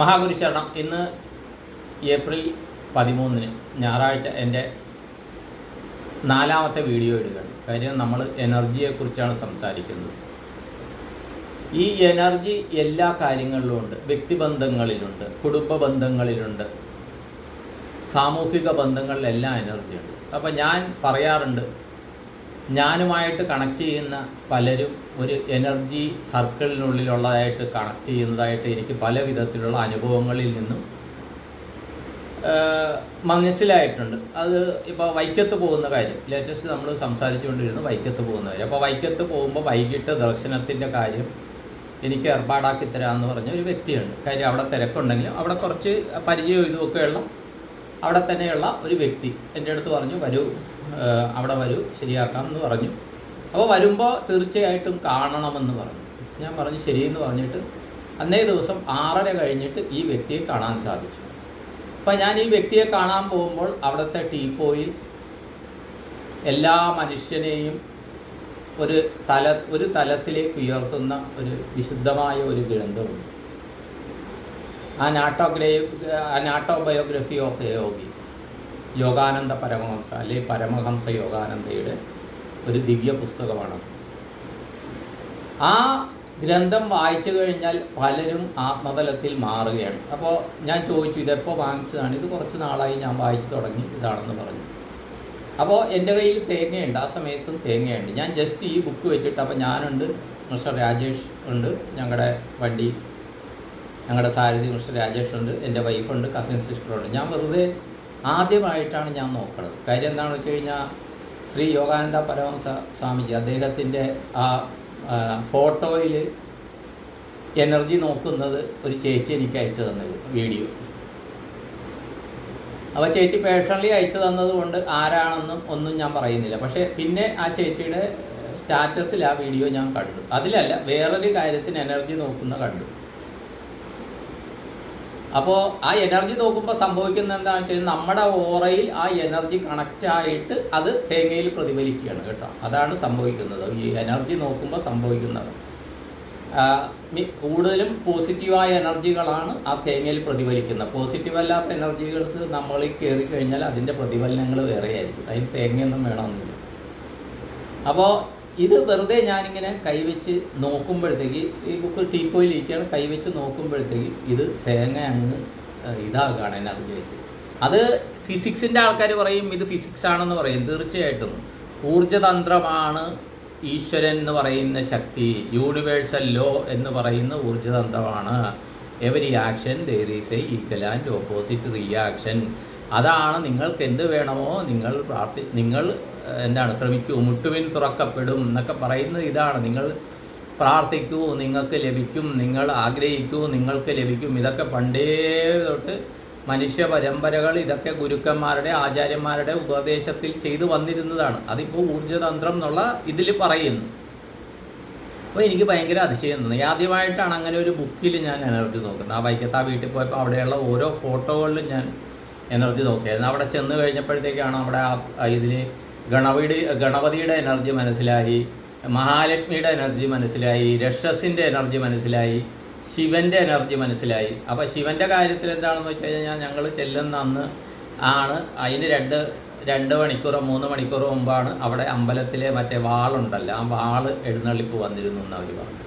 മഹാഗുരു ശരണം. ഇന്ന് ഏപ്രിൽ 13 ഞായറാഴ്ച എൻ്റെ 4ാമത്തെ വീഡിയോ ഇടുകയാണ്. കാര്യം നമ്മൾ എനർജിയെക്കുറിച്ചാണ് സംസാരിക്കുന്നത്. ഈ എനർജി എല്ലാ കാര്യങ്ങളിലും ഉണ്ട്. വ്യക്തിബന്ധങ്ങളിലുണ്ട്, കുടുംബ ബന്ധങ്ങളിലുണ്ട്, സാമൂഹിക ബന്ധങ്ങളിലെല്ലാം എനർജി ഉണ്ട്. അപ്പോൾ ഞാൻ പറയാറുണ്ട്, ഞാനുമായിട്ട് കണക്ട് ചെയ്യുന്ന പലരും ഒരു എനർജി സർക്കിളിനുള്ളിലുള്ളതായിട്ട് കണക്ട് ചെയ്യുന്നതായിട്ട് എനിക്ക് പല വിധത്തിലുള്ള അനുഭവങ്ങളിൽ നിന്നും മനസ്സിലായിട്ടുണ്ട്. അത് ഇപ്പോൾ വൈക്കത്ത് പോകുന്ന കാര്യം, ലേറ്റസ്റ്റ് നമ്മൾ സംസാരിച്ചുകൊണ്ടിരുന്നു വൈക്കത്ത് പോകുന്ന കാര്യം. അപ്പോൾ വൈക്കത്ത് പോകുമ്പോൾ വൈകിട്ട് ദർശനത്തിൻ്റെ കാര്യം എനിക്ക് ഏർപ്പാടാക്കി തരാമെന്ന് പറഞ്ഞ ഒരു വ്യക്തിയുണ്ട്. കാര്യം അവിടെ തിരക്കുണ്ടെങ്കിലും അവിടെ കുറച്ച് പരിചയം ഇതുമൊക്കെയുള്ള അവിടെ തന്നെയുള്ള ഒരു വ്യക്തി എൻ്റെ അടുത്ത് പറഞ്ഞു, വരൂ അവിടെ വരൂ, ശരിയാക്കാം എന്ന് പറഞ്ഞു. അപ്പോൾ വരുമ്പോൾ തീർച്ചയായിട്ടും കാണണമെന്ന് പറഞ്ഞു. ഞാൻ പറഞ്ഞു ശരിയെന്ന് പറഞ്ഞിട്ട് അന്നേ ദിവസം 6:30 കഴിഞ്ഞിട്ട് ഈ വ്യക്തിയെ കാണാൻ സാധിച്ചു. അപ്പം ഞാൻ ഈ വ്യക്തിയെ കാണാൻ പോകുമ്പോൾ അവിടുത്തെ ടീപ്പോയിൽ എല്ലാ മനുഷ്യനെയും ഒരു തലത്തിലേക്ക് ഉയർത്തുന്ന ഒരു വിശുദ്ധമായ ഒരു ഗ്രന്ഥമുണ്ട്. ആനാട്ടോബയോഗ്രഫി ഓഫ് എ യോഗി, യോഗാനന്ദ പരമഹംസ അല്ലെങ്കിൽ പരമഹംസ യോഗാനന്ദയുടെ ഒരു ദിവ്യ പുസ്തകമാണ്. ആ ഗ്രന്ഥം വായിച്ചു കഴിഞ്ഞാൽ പലരും ആത്മതലത്തിൽ മാറുകയാണ്. അപ്പോൾ ഞാൻ ചോദിച്ചു, ഇതെപ്പോൾ വാങ്ങിച്ചതാണ്? ഇത് കുറച്ച് നാളായി ഞാൻ വായിച്ചു തുടങ്ങി, ഇതാണെന്ന് പറഞ്ഞു. അപ്പോൾ എൻ്റെ കയ്യിൽ തേങ്ങയുണ്ട്, ആ സമയത്തും തേങ്ങയുണ്ട്. ഞാൻ ജസ്റ്റ് ഈ ബുക്ക് വെച്ചിട്ട്, അപ്പോൾ ഞാനുണ്ട്, മിസ്റ്റർ രാജേഷ് ഉണ്ട്, ഞങ്ങളുടെ സാരഥി മിസ്റ്റർ രാജേഷ് ഉണ്ട്, എൻ്റെ വൈഫുണ്ട്, കസിൻ സിസ്റ്ററുണ്ട്. ഞാൻ വെറുതെ ആദ്യമായിട്ടാണ് ഞാൻ നോക്കുന്നത്. കാര്യം എന്താണെന്ന് വെച്ച് കഴിഞ്ഞാൽ ശ്രീ യോഗാനന്ദ പരമഹംസ സ്വാമിജി അദ്ദേഹത്തിൻ്റെ ആ ഫോട്ടോയിൽ എനർജി നോക്കുന്നത് ഒരു ചേച്ചി എനിക്ക് അയച്ചു തന്നത് വീഡിയോ. അപ്പോൾ ചേച്ചി പേഴ്സണലി അയച്ചു തന്നതുകൊണ്ട് ആരാണെന്നും ഒന്നും ഞാൻ പറയുന്നില്ല. പക്ഷേ പിന്നെ ആ ചേച്ചിയുടെ സ്റ്റാറ്റസിൽ ആ വീഡിയോ ഞാൻ കണ്ടു. അതിലല്ല, വേറൊരു കാര്യത്തിന് എനർജി നോക്കുന്ന കണ്ടു. അപ്പോൾ ആ എനർജി നോക്കുമ്പോൾ സംഭവിക്കുന്നത് എന്താണെന്ന് വെച്ചാൽ നമ്മുടെ ഓറയിൽ ആ എനർജി കണക്റ്റായിട്ട് അത് തേങ്ങയിൽ പ്രതിഫലിക്കുകയാണ് കേട്ടോ. അതാണ് സംഭവിക്കുന്നത്. ഈ എനർജി നോക്കുമ്പോൾ സംഭവിക്കുന്നത് കൂടുതലും പോസിറ്റീവായ എനർജികളാണ് ആ തേങ്ങയിൽ പ്രതിഫലിക്കുന്നത്. പോസിറ്റീവ് അല്ലാത്ത എനർജികൾസ് നമ്മളിൽ കയറി കഴിഞ്ഞാൽ അതിൻ്റെ പ്രതിഫലനങ്ങൾ വേറെയായിരിക്കും. അതിന് തേങ്ങയൊന്നും വേണമെന്നില്ല. അപ്പോൾ ഇത് വെറുതെ ഞാനിങ്ങനെ കൈവച്ച് നോക്കുമ്പോഴത്തേക്ക്, ഈ ബുക്ക് ടീപ്പോയിലിരിക്കുകയാണ്, കൈവച്ച് നോക്കുമ്പോഴത്തേക്ക് ഇത് തേങ്ങ അങ്ങ് ഇതാകുകയാണ് അതിനകത്ത് വെച്ച്. അത് ഫിസിക്സിൻ്റെ ആൾക്കാർ പറയും ഇത് ഫിസിക്സ് ആണെന്ന് പറയും. തീർച്ചയായിട്ടും ഊർജ്ജതന്ത്രമാണ് ഈശ്വരൻ എന്ന് പറയുന്ന ശക്തി, യൂണിവേഴ്സൽ ലോ എന്ന് പറയുന്ന ഊർജ്ജതന്ത്രമാണ്. Every action there is a equal and opposite reaction. അതാണ് നിങ്ങൾക്ക് എന്ത് വേണമോ നിങ്ങൾ ശ്രമിക്കൂ, മുട്ടുവിൻ തുറക്കപ്പെടും എന്നൊക്കെ പറയുന്നത് ഇതാണ്. നിങ്ങൾ പ്രാർത്ഥിക്കൂ, നിങ്ങൾക്ക് ലഭിക്കും, നിങ്ങൾ ആഗ്രഹിക്കൂ, നിങ്ങൾക്ക് ലഭിക്കും. ഇതൊക്കെ പണ്ടേ തൊട്ട് മനുഷ്യ പരമ്പരകൾ ഇതൊക്കെ ഗുരുക്കന്മാരുടെ ആചാര്യന്മാരുടെ ഉപദേശത്തിൽ ചെയ്തു വന്നിരുന്നതാണ്. അതിപ്പോൾ ഊർജ്ജതന്ത്രം എന്നുള്ള ഇതിൽ പറയുന്നു. അപ്പോൾ എനിക്ക് ഭയങ്കര അതിശയം തോന്നി. ആദ്യമായിട്ടാണ് അങ്ങനെ ഒരു ബുക്കിൽ ഞാൻ എനർജി നോക്കുന്നത്. ആ വൈക്കത്ത് ആ വീട്ടിൽ പോയപ്പോൾ അവിടെയുള്ള ഓരോ ഫോട്ടോകളിലും ഞാൻ എനർജി നോക്കിയായിരുന്നു. അവിടെ ചെന്ന് കഴിഞ്ഞപ്പോഴത്തേക്കാണ് അവിടെ ഇതിൽ ഗണപതിയുടെ എനർജി മനസ്സിലായി, മഹാലക്ഷ്മിയുടെ എനർജി മനസ്സിലായി, രക്ഷസിൻ്റെ എനർജി മനസ്സിലായി, ശിവൻ്റെ എനർജി മനസ്സിലായി. അപ്പോൾ ശിവൻ്റെ കാര്യത്തിൽ എന്താണെന്ന് വെച്ച് കഴിഞ്ഞാൽ ഞങ്ങൾ ചെല്ലുന്ന അന്ന് ആണ് അതിന് 2 മണിക്കൂറോ 3 മണിക്കൂറോ മുമ്പാണ് അവിടെ അമ്പലത്തിലെ മറ്റേ വാളുണ്ടല്ലോ, ആ വാൾ എഴുന്നള്ളിപ്പ് വന്നിരുന്നു എന്ന് അവർ പറഞ്ഞു,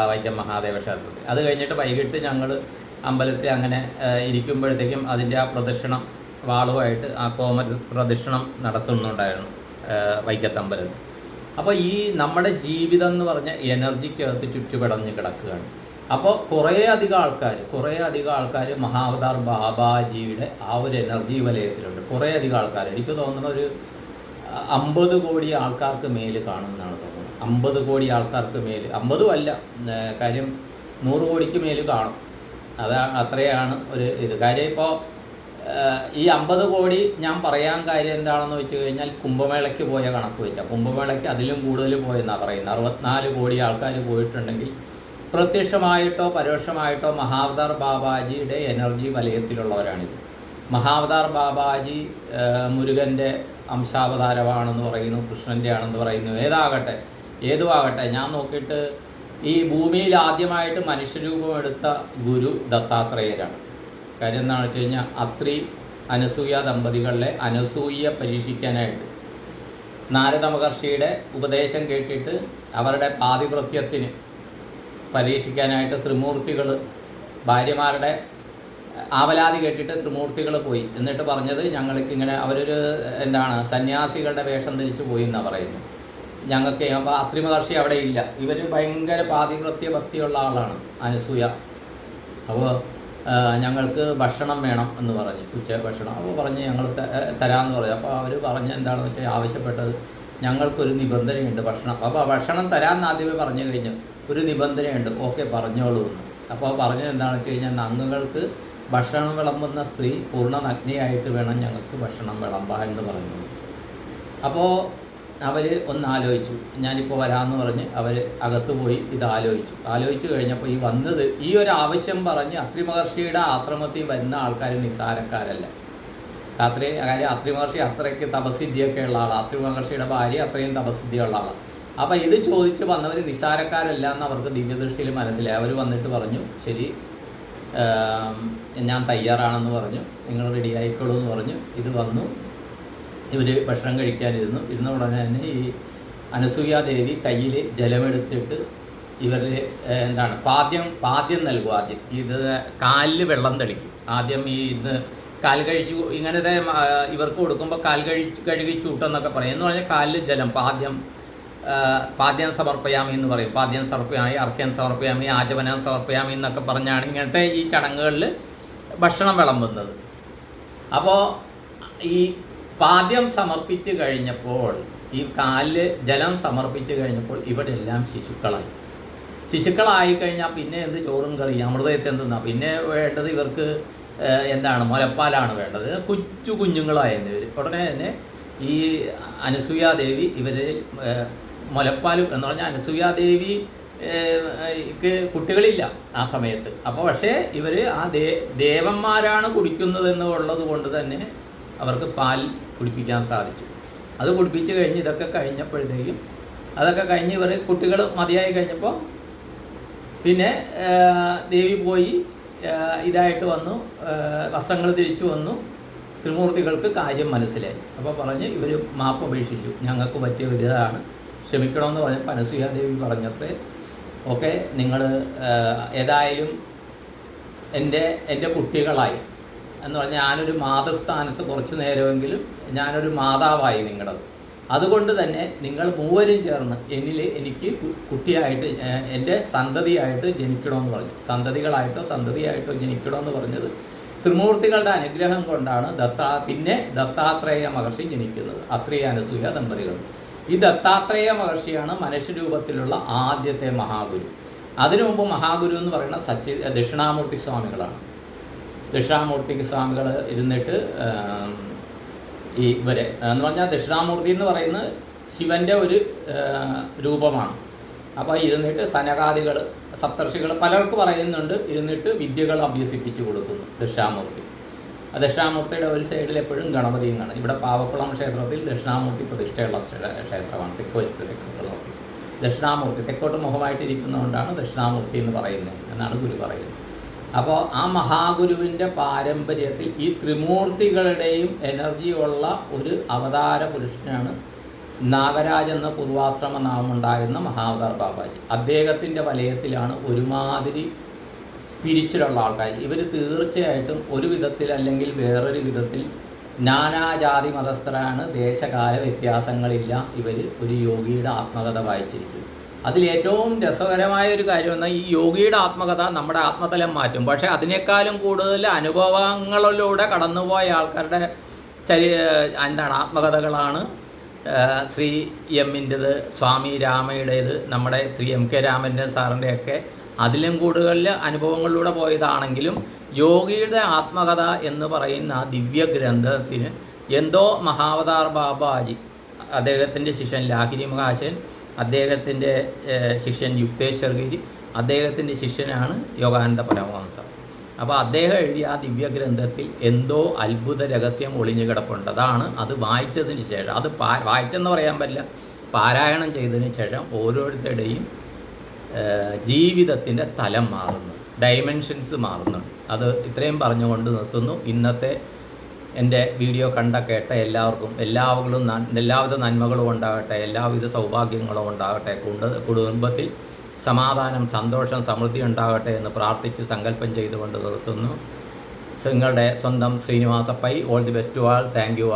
വൈക്കം മഹാദേവ ക്ഷേത്രത്തിൽ. അത് കഴിഞ്ഞിട്ട് വൈകിട്ട് ഞങ്ങൾ അമ്പലത്തിൽ അങ്ങനെ ഇരിക്കുമ്പോഴത്തേക്കും അതിൻ്റെ ആ പ്രദക്ഷിണം വാളുമായിട്ട് ആ കോമര പ്രദക്ഷിണം നടത്തുന്നുണ്ടായിരുന്നു വൈക്കത്തമ്പലത്തിൽ. അപ്പോൾ ഈ നമ്മുടെ ജീവിതം എന്ന് പറഞ്ഞ എനർജിക്കകത്ത് ചുറ്റുപടഞ്ഞ് കിടക്കുകയാണ്. അപ്പോൾ കുറേ അധികം ആൾക്കാർ മഹാവതാർ ബാബാജിയുടെ ആ ഒരു എനർജി വലയത്തിലുണ്ട്. കുറേ അധികം ആൾക്കാർ, എനിക്ക് തോന്നുന്ന ഒരു 50 കോടി ആൾക്കാർക്ക് മേൽ കാണുമെന്നാണ് തോന്നുന്നത്. 50 കോടി ആൾക്കാർക്ക് മേൽ, 50 അല്ല, കാര്യം 100 കോടിക്ക് മേൽ കാണും. അത്രയാണ് ഒരു ഇത്. കാര്യം ഇപ്പോൾ ഈ 50 കോടി ഞാൻ പറയാൻ കാര്യം എന്താണെന്ന് വെച്ച് കഴിഞ്ഞാൽ കുംഭമേളയ്ക്ക് പോയ കണക്ക് വെച്ചാൽ കുംഭമേളയ്ക്ക് അതിലും കൂടുതൽ പോയെന്നാണ് പറയുന്നത്. 64 കോടി ആൾക്കാർ പോയിട്ടുണ്ടെങ്കിൽ പ്രത്യക്ഷമായിട്ടോ പരോക്ഷമായിട്ടോ മഹാവതാർ ബാബാജിയുടെ എനർജി വലയത്തിലുള്ളവരാണിത്. മഹാവതാർ ബാബാജി മുരുകൻ്റെ അംശാവതാരമാണെന്ന് പറയുന്നു, കൃഷ്ണൻ്റെ ആണെന്ന് പറയുന്നു, ഏതുമാകട്ടെ ഞാൻ നോക്കിയിട്ട് ഈ ഭൂമിയിൽ ആദ്യമായിട്ട് മനുഷ്യരൂപമെടുത്ത ഗുരു ദത്താത്രേയരാണ്. കാര്യം എന്താണെന്ന് വെച്ച് കഴിഞ്ഞാൽ അത്രി അനസൂയ ദമ്പതികളിലെ അനസൂയയെ പരീക്ഷിക്കാനായിട്ട് നാരദ മഹർഷിയുടെ ഉപദേശം കേട്ടിട്ട് അവരുടെ പാതിവൃത്യത്തിന് പരീക്ഷിക്കാനായിട്ട് ത്രിമൂർത്തികൾ ഭാര്യമാരുടെ ആവലാതി കേട്ടിട്ട് ത്രിമൂർത്തികൾ പോയി. എന്നിട്ട് പറഞ്ഞത് ഞങ്ങൾക്കിങ്ങനെ അവരൊരു സന്യാസികളുടെ വേഷം ധരിച്ചു പോയി എന്നാണ് പറയുന്നത്. ഞങ്ങൾക്ക് അപ്പോൾ അത്രി മഹർഷി അവിടെ ഇല്ല. ഇവർ ഭയങ്കര പാതിവൃത്യ ഭക്തിയുള്ള ആളാണ് അനസൂയ. അപ്പോൾ ഞങ്ങൾക്ക് ഭക്ഷണം വേണം എന്ന് പറഞ്ഞ്, ഉച്ച ഭക്ഷണം. അപ്പോൾ പറഞ്ഞ് ഞങ്ങൾ തരാമെന്ന് പറഞ്ഞു. അപ്പോൾ അവർ പറഞ്ഞ എന്താണെന്ന് വെച്ചാൽ ആവശ്യപ്പെട്ടത് ഞങ്ങൾക്കൊരു നിബന്ധനയുണ്ട് ഭക്ഷണം. അപ്പോൾ ഭക്ഷണം തരാമെന്ന് ആദ്യമേ പറഞ്ഞു കഴിഞ്ഞു. ഒരു നിബന്ധനയുണ്ട്, ഓക്കെ പറഞ്ഞോളൂ എന്ന്. അപ്പോൾ പറഞ്ഞത് എന്താണെന്ന് വെച്ച് കഴിഞ്ഞാൽ ഞങ്ങൾക്ക് ഭക്ഷണം വിളമ്പുന്ന സ്ത്രീ പൂർണ്ണ നഗ്നയായിട്ട് വേണം ഞങ്ങൾക്ക് ഭക്ഷണം വിളമ്പാൻ എന്ന് പറഞ്ഞു. അപ്പോൾ അവർ ഒന്ന് ആലോചിച്ചു. ഞാനിപ്പോൾ വരാമെന്ന് പറഞ്ഞ് അവർ അകത്ത് പോയി ഇത് ആലോചിച്ചു കഴിഞ്ഞപ്പോൾ ഈ ഒരു ആവശ്യം പറഞ്ഞ് അത്രി മഹർഷിയുടെ ആശ്രമത്തിൽ വരുന്ന ആൾക്കാർ നിസ്സാരക്കാരല്ല. കാര്യം അത്രി മഹർഷി അത്രയ്ക്ക് തപസിദ്ധിയൊക്കെ ഉള്ള ആളാണ്. അത്രി മഹർഷിയുടെ ഭാര്യ അത്രയും തപസിദ്ധിയുള്ള ആളാണ്. അപ്പോൾ ഇത് ചോദിച്ച് വന്നവർ നിസ്സാരക്കാരല്ല എന്ന് അവർക്ക് ദിവ്യദൃഷ്ടിയിൽ മനസ്സിലായി. അവർ വന്നിട്ട് പറഞ്ഞു, ശരി ഞാൻ തയ്യാറാണെന്ന് പറഞ്ഞു, നിങ്ങൾ റെഡി ആയിക്കോളൂ എന്ന് പറഞ്ഞു. ഇത് വന്നു, ഇവർ ഭക്ഷണം ഇരുന്ന ഉടനെ തന്നെ ഈ അനസൂയാദേവി കയ്യിൽ ജലമെടുത്തിട്ട് ഇവർ പാദ്യം നൽകും. ആദ്യം ഇത് കാലിൽ വെള്ളം തളിക്കും. ആദ്യം കാൽ കഴിച്ചു ഇങ്ങനത്തെ ഇവർക്ക് കൊടുക്കുമ്പോൾ കാൽ കഴുകി ചൂട്ടെന്നൊക്കെ പറയും. എന്ന് പറഞ്ഞാൽ കാലിൽ ജലം പാദ്യം സമർപ്പയാമി എന്ന് പറയും. പാദ്യം സമർപ്പയാമി, അർഹ്യം സമർപ്പയാമി, ആചമനം സമർപ്പയാമി എന്നൊക്കെ പറഞ്ഞാണ് ഇങ്ങനത്തെ ഈ ചടങ്ങുകളിൽ ഭക്ഷണം വിളമ്പുന്നത്. അപ്പോൾ ഈ പാദ്യം സമർപ്പിച്ച് കഴിഞ്ഞപ്പോൾ, ഈ കാലിൽ ജലം സമർപ്പിച്ച് കഴിഞ്ഞപ്പോൾ ഇവിടെ എല്ലാം ശിശുക്കളായി കഴിഞ്ഞാൽ പിന്നെ എന്ത് ചോറും കറി അമൃതത്തെ എന്തെന്നാ പിന്നെ വേണ്ടത് ഇവർക്ക് മുലപ്പാലാണ് വേണ്ടത്. കുഞ്ഞുങ്ങളായിരുന്നു ഇവർ. ഉടനെ തന്നെ ഈ അനസൂയാദേവി ഇവരെ മുലപ്പാൽ എന്ന് പറഞ്ഞാൽ അനസൂയാദേവിക്ക് കുട്ടികളില്ല ആ സമയത്ത്. അപ്പോൾ പക്ഷേ ഇവർ ആ ദേവന്മാരാണ് കുടിക്കുന്നതെന്നുള്ളത് കൊണ്ട് തന്നെ അവർക്ക് പാൽ കുടിപ്പിക്കാൻ സാധിച്ചു. അത് കുടിപ്പിച്ച് കഴിഞ്ഞ് ഇതൊക്കെ കഴിഞ്ഞപ്പോഴത്തേക്കും ഇവർ കുട്ടികൾ മതിയായി കഴിഞ്ഞപ്പോൾ പിന്നെ ദേവി പോയി ഇതായിട്ട് വന്നു, വസ്ത്രങ്ങൾ തിരിച്ചു വന്നു. ത്രിമൂർത്തികൾക്ക് കാര്യം മനസ്സിലായി. അപ്പോൾ പറഞ്ഞ് ഇവർ മാപ്പ് അപേക്ഷിച്ചു, ഞങ്ങൾക്ക് പറ്റിയ വിധമാണ്, ക്ഷമിക്കണമെന്ന് പറഞ്ഞപ്പോൾ അനസൂയാദേവി പറഞ്ഞത്രേ, ഓക്കെ നിങ്ങൾ ഏതായാലും എൻ്റെ കുട്ടികളായി എന്ന് പറഞ്ഞാൽ ഞാനൊരു മാതൃസ്ഥാനത്ത് കുറച്ച് നേരമെങ്കിലും ഞാനൊരു മാതാവായി നിങ്ങളത്. അതുകൊണ്ട് തന്നെ നിങ്ങൾ മൂവരും ചേർന്ന് എനിക്ക് കുട്ടിയായിട്ട് എൻ്റെ സന്തതിയായിട്ട് ജനിക്കണമെന്ന് പറഞ്ഞു. സന്തതിയായിട്ടോ ജനിക്കണമെന്ന് പറഞ്ഞത് ത്രിമൂർത്തികളുടെ അനുഗ്രഹം കൊണ്ടാണ് പിന്നെ ദത്താത്രേയ മഹർഷി ജനിക്കുന്നത്. അത്രി അനസൂയ ദമ്പതികൾ. ഈ ദത്താത്രേയ മഹർഷിയാണ് മനുഷ്യരൂപത്തിലുള്ള ആദ്യത്തെ മഹാഗുരു. അതിനു മുമ്പ് മഹാഗുരു എന്ന് പറയുന്ന ദക്ഷിണാമൂർത്തി സ്വാമികളാണ്. ദക്ഷിണാമൂർത്തി സ്വാമികൾ ഇരുന്നിട്ട് ഇവരെ എന്ന് പറഞ്ഞാൽ ദക്ഷിണാമൂർത്തി എന്ന് പറയുന്നത് ശിവൻ്റെ ഒരു രൂപമാണ്. അപ്പോൾ ഇരുന്നിട്ട് സനകാദികൾ സപ്തർഷികൾ പലർക്ക് പറയുന്നുണ്ട്, ഇരുന്നിട്ട് വിദ്യകൾ അഭ്യസിപ്പിച്ച് കൊടുക്കുന്നു ദക്ഷിണാമൂർത്തി. ദക്ഷിണാമൂർത്തിയുടെ ഒരു സൈഡിൽ എപ്പോഴും ഗണപതിയും കാണും. ഇവിടെ പാവക്കുളം ക്ഷേത്രത്തിൽ ദക്ഷിണാമൂർത്തി പ്രതിഷ്ഠയുള്ള ക്ഷേത്രമാണ്. തെക്കുവശത്ത് തെക്കോട്ട് നോക്കി ദക്ഷിണാമൂർത്തി തെക്കോട്ട് മുഖമായിട്ടിരിക്കുന്നതുകൊണ്ടാണ് ദക്ഷിണാമൂർത്തി എന്ന് പറയുന്നത് എന്നാണ് ഗുരു പറയുന്നത്. അപ്പോൾ ആ മഹാഗുരുവിൻ്റെ പാരമ്പര്യത്തിൽ ഈ ത്രിമൂർത്തികളുടെയും എനർജിയുള്ള ഒരു അവതാര പുരുഷനാണ് നാഗരാജ് എന്ന പൂർവാശ്രമ നാമമുണ്ടായിരുന്ന മഹാവതാർ ബാബാജി. അദ്ദേഹത്തിൻ്റെ വലയത്തിലാണ് ഒരുമാതിരി സ്പിരിച്വലുള്ള ആൾക്കാർ. ഇവർ തീർച്ചയായിട്ടും ഒരു വിധത്തിൽ അല്ലെങ്കിൽ വേറൊരു വിധത്തിൽ നാനാജാതി മതസ്ഥരാണ്. ദേശകാല വ്യത്യാസങ്ങളില്ല. ഇവർ ഒരു യോഗിയുടെ ആത്മകഥ വായിച്ചിരിക്കും. അതിലേറ്റവും രസകരമായ ഒരു കാര്യം എന്നാൽ ഈ യോഗിയുടെ ആത്മകഥ നമ്മുടെ ആത്മതലം മാറ്റും. പക്ഷേ അതിനേക്കാളും കൂടുതൽ അനുഭവങ്ങളിലൂടെ കടന്നുപോയ ആൾക്കാരുടെ ആത്മകഥകളാണ് ശ്രീ എമ്മിൻ്റെത്, സ്വാമി രാമയുടേത്, നമ്മുടെ ശ്രീ എം കെ രാമൻ്റെ സാറിൻ്റെയൊക്കെ അതിലും കൂടുതൽ അനുഭവങ്ങളിലൂടെ പോയതാണെങ്കിലും യോഗിയുടെ ആത്മകഥ എന്ന് പറയുന്ന ആ ദിവ്യഗ്രന്ഥത്തിന് എന്തോ മഹാവതാർ ബാബാജി, അദ്ദേഹത്തിൻ്റെ ശിഷ്യൻ ലാഹിരി മഹാശൻ, അദ്ദേഹത്തിൻ്റെ ശിഷ്യൻ യുക്തേശ്വർ ഗിരി, അദ്ദേഹത്തിൻ്റെ ശിഷ്യനാണ് യോഗാനന്ദ പരമഹംസർ. അപ്പോൾ അദ്ദേഹം എഴുതിയ ആ ദിവ്യഗ്രന്ഥത്തിൽ എന്തോ അത്ഭുത രഹസ്യം ഒളിഞ്ഞു കിടപ്പുണ്ട്. അത് വായിച്ചതിന് ശേഷം, അത് വായിച്ചെന്ന് പറയാൻ പറ്റില്ല, പാരായണം ചെയ്തതിന് ശേഷം ഓരോരുത്തരുടെയും ജീവിതത്തിൻ്റെ തലം മാറുന്നു, ഡയമെൻഷൻസ് മാറുന്നുണ്ട്. അത് ഇത്രയും പറഞ്ഞുകൊണ്ട് നിർത്തുന്നു. ഇന്നത്തെ എൻ്റെ വീഡിയോ കേട്ട എല്ലാവർക്കും എല്ലാവിധ നന്മകളും ഉണ്ടാകട്ടെ, എല്ലാവിധ സൗഭാഗ്യങ്ങളും ഉണ്ടാകട്ടെ, കുടുംബത്തിൽ സമാധാനം, സന്തോഷം, സമൃദ്ധി ഉണ്ടാകട്ടെ എന്ന് പ്രാർത്ഥിച്ച് സങ്കല്പം ചെയ്തുകൊണ്ട് നിർത്തുന്നു. നിങ്ങളുടെ സ്വന്തം Srinivasa Pai. All the best to all. Thank U.